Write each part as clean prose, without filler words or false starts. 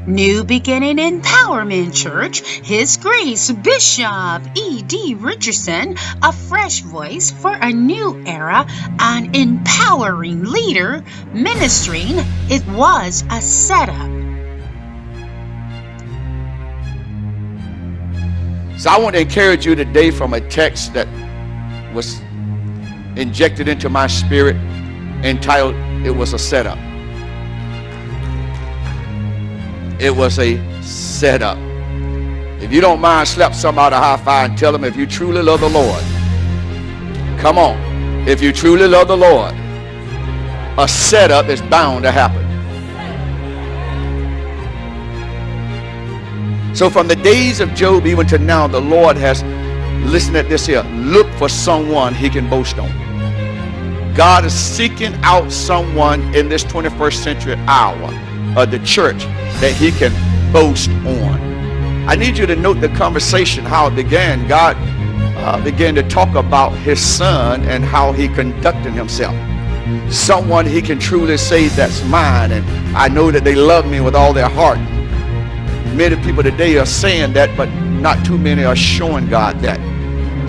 New Beginning Empowerment Church, His Grace Bishop E.D. Richardson, a fresh voice for a new era, an empowering leader, ministering, it was a setup. So I want to encourage you today from a text that was injected into my spirit entitled, It Was a Setup. It was a setup. If you don't mind, slap somebody high five and tell them, if you truly love the Lord, come on, if you truly love the Lord, a setup is bound to happen. So from the days of Job even to now, the Lord has, listen at this here, look for someone he can boast on. God is seeking out someone in this 21st century hour of the church that he can boast on. I need you to note the conversation, how it began. God began to talk about his son and how he conducted himself. Someone he can truly say, that's mine, and I know that they love me with all their heart. Many people today are saying that, but not too many are showing God that.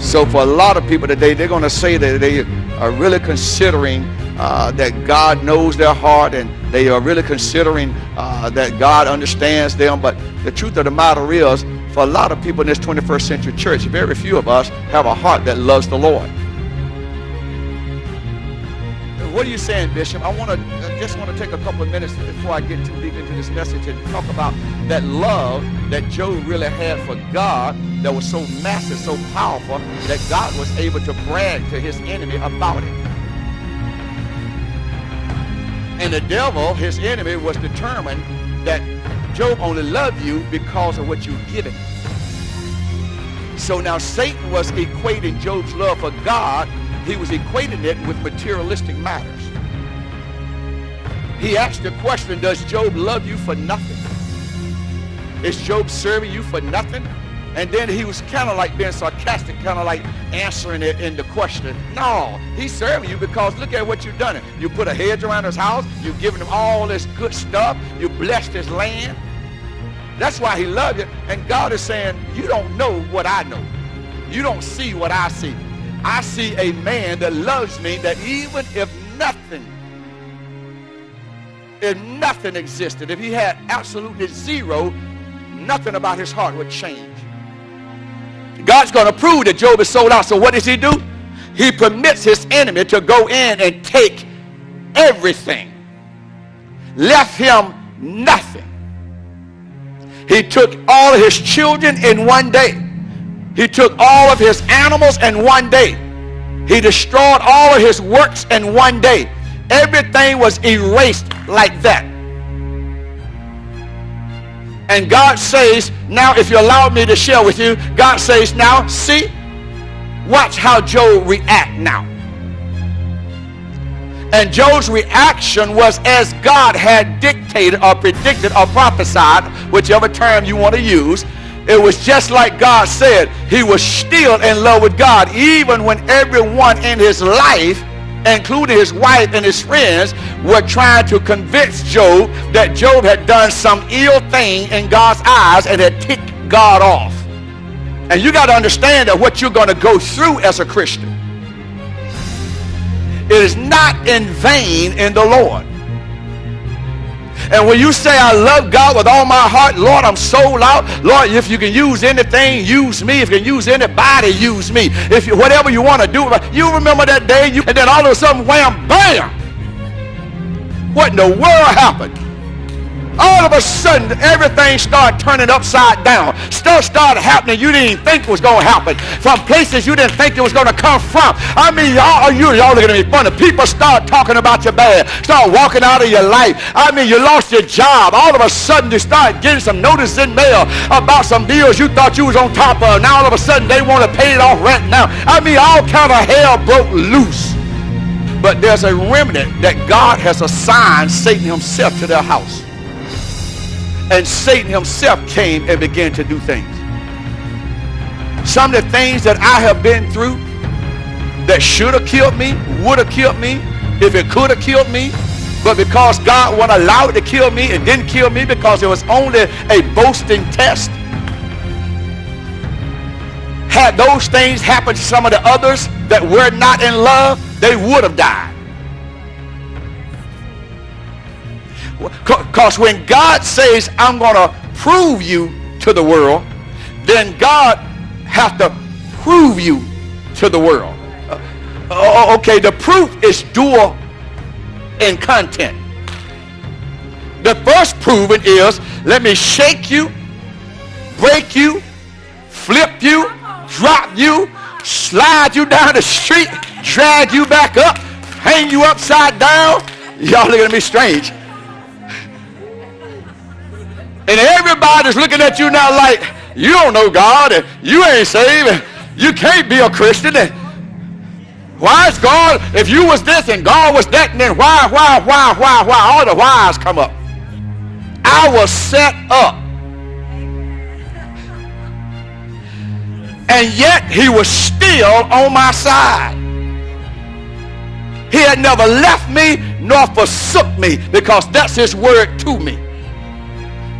So for a lot of people today, they're going to say that they are really considering that God knows their heart, and they are really considering that God understands them. But the truth of the matter is, for a lot of people in this 21st century church, very few of us have a heart that loves the Lord. What are you saying, Bishop? I just want to take a couple of minutes before I get too deep into this message and talk about that love that Job really had for God that was so massive, so powerful, that God was able to brag to his enemy about it. And the devil, his enemy, was determined that Job only loved you because of what you've given. So now Satan was equating Job's love for God. He was equating it with materialistic matters. He asked the question, does Job love you for nothing? Is Job serving you for nothing? And then he was kind of like being sarcastic, kind of like answering it in the question. No, he's serving you because look at what you've done. You put a hedge around his house. You've given him all this good stuff. You blessed his land. That's why he loved it. And God is saying, you don't know what I know. You don't see what I see. I see a man that loves me, that even if nothing existed, if he had absolutely zero, nothing about his heart would change. God's going to prove that Job is sold out. So what does he do? He permits his enemy to go in and take everything. Left him nothing. He took all of his children in one day. He took all of his animals in one day. He destroyed all of his works in one day. Everything was erased like that. And God says, now if you allow me to share with you, God says, now see, watch how Job react now. And Job's reaction was as God had dictated or predicted or prophesied, whichever term you want to use. It was just like God said. He was still in love with God, even when everyone in his life, including his wife and his friends, were trying to convince Job that Job had done some ill thing in God's eyes and had ticked God off. And you got to understand that what you're going to go through as a Christian, it is not in vain in the Lord. And when you say, I love God with all my heart, Lord, I'm sold out. Lord, if you can use anything, use me. If you can use anybody, use me. If you, whatever you want to do. You remember that day, and then all of a sudden, wham, bam. What in the world happened? All of a sudden, everything started turning upside down. Stuff started happening you didn't even think was going to happen. From places you didn't think it was going to come from. I mean, y'all looking at me funny. People start talking about you bad. Start walking out of your life. I mean, you lost your job. All of a sudden, you start getting some notice in mail about some bills you thought you was on top of. Now, all of a sudden, they want to pay it off right now. I mean, all kind of hell broke loose. But there's a remnant that God has assigned Satan himself to their house. And Satan himself came and began to do things. Some of the things that I have been through that should have killed me, would have killed me, if it could have killed me, But because God wouldn't allow it to kill me, it didn't kill me because it was only a boasting test. Had those things happened to some of the others that were not in love, they would have died. Because when God says, I'm going to prove you to the world, then God has to prove you to the world. Okay, the proof is dual in content. The first proving is, let me shake you, break you, flip you, drop you, slide you down the street, drag you back up, hang you upside down. Y'all looking at me strange. And everybody's looking at you now like, you don't know God, and you ain't saved, and you can't be a Christian. And why is God, if you was this and God was that, and then why, all the whys come up. I was set up. And yet he was still on my side. He had never left me nor forsook me, because that's his word to me.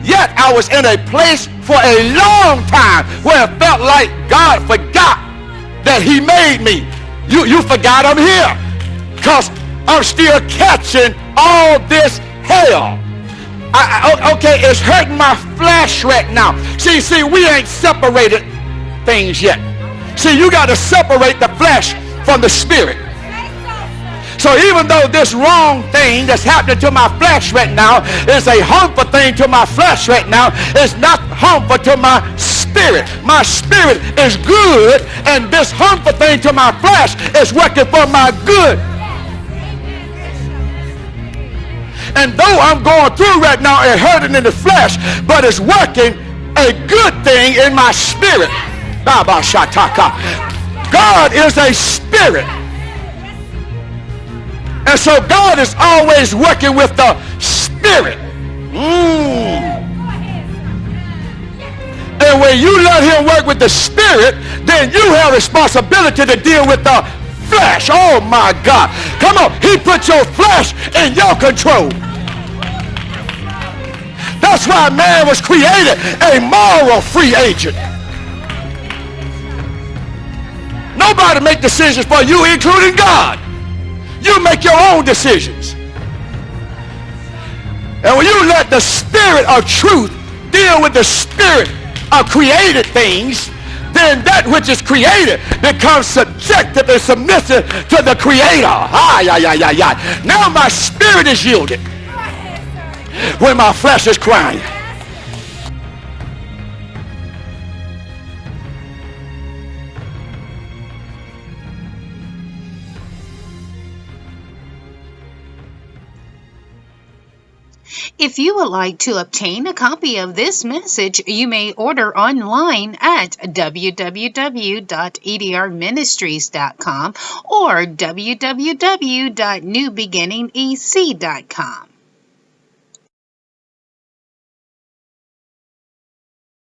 Yet I was in a place for a long time where it felt like God forgot that he made me. You forgot I'm here, because I'm still catching all this hell. Okay, it's hurting my flesh right now. See, we ain't separated things yet. See, you got to separate the flesh from the spirit. So even though this wrong thing that's happening to my flesh right now is a harmful thing to my flesh right now, it's not harmful to my spirit. My spirit is good, and this harmful thing to my flesh is working for my good. And though I'm going through right now and hurting in the flesh, but it's working a good thing in my spirit. God is a spirit. And so God is always working with the spirit. And when you let him work with the spirit, then you have responsibility to deal with the flesh. Oh my God. Come on. He put your flesh in your control. That's why man was created a moral free agent. Nobody make decisions for you, including God. You make your own decisions. And when you let the spirit of truth deal with the spirit of created things, then that which is created becomes subjective and submissive to the creator. Now my spirit is yielded when my flesh is crying. If you would like to obtain a copy of this message, you may order online at www.edrministries.com or www.newbeginningec.com.